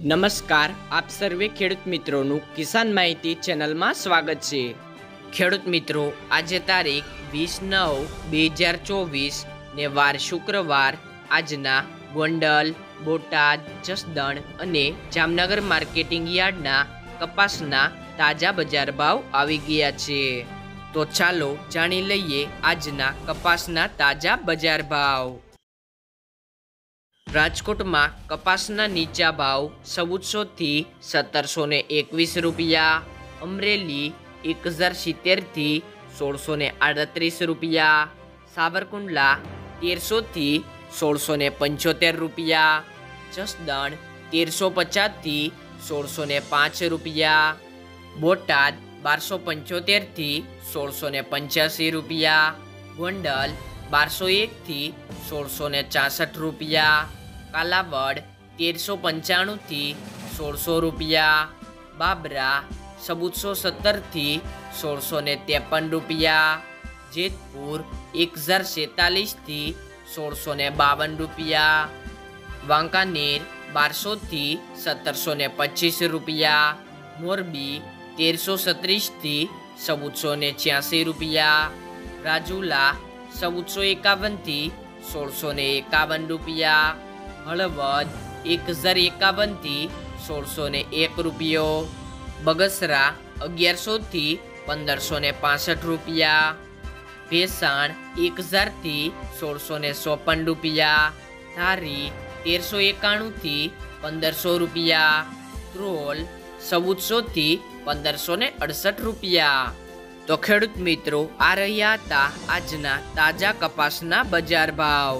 નમસ્કાર, આપ સર્વે ખેડૂત મિત્રોનું કિસાન માહિતી ચેનલમાં સ્વાગત છે। ખેડૂત મિત્રો, આજે તારીખ 20/9/2024 ને વાર શુક્રવાર। આજના ગોંડલ, બોટાદ, જસદણ અને જામનગર માર્કેટિંગ યાર્ડના કપાસના તાજા બજાર ભાવ આવી ગયા છે। તો ચાલો જાણી લઈએ આજના કપાસના તાજા બજાર ભાવ। રાજકોટમાં કપાસના નીચા ભાવ 1400 થી 1721 રૂપિયા, અમરેલી 1070 થી 1638 રૂપિયા, સાવરકુંડલા 1300 થી 1675 રૂપિયા, જસદણ 1350 થી 1605 રૂપિયા, બોટાદ 1275 થી 1685 રૂપિયા, ગોંડલ 1201 થી 1664 રૂપિયા, કાલાવડ 1395 થી 1600 રૂપિયા, બાબરા 1417 થી 1653 રૂપિયા, જેતપુર 1046 થી 1652 રૂપિયા, વાંકાનેર 1200 થી 1725 રૂપિયા, મોરબી 1336 થી 1486 રૂપિયા, રાજુલા 1451 થી 1651 રૂપિયા, હળવદ 1051 થી 1601 રૂપિયો, બગસરા 1100 થી 1565 રૂપિયા, ભેસાણ 1000 થી 1654 રૂપિયા, ધારી 1391 થી 1500 રૂપિયા, ધ્રોલ 1400 થી 1568 રૂપિયા। તો ખેડૂત મિત્રો, આ રહ્યા હતા આજના તાજા કપાસના બજાર ભાવ।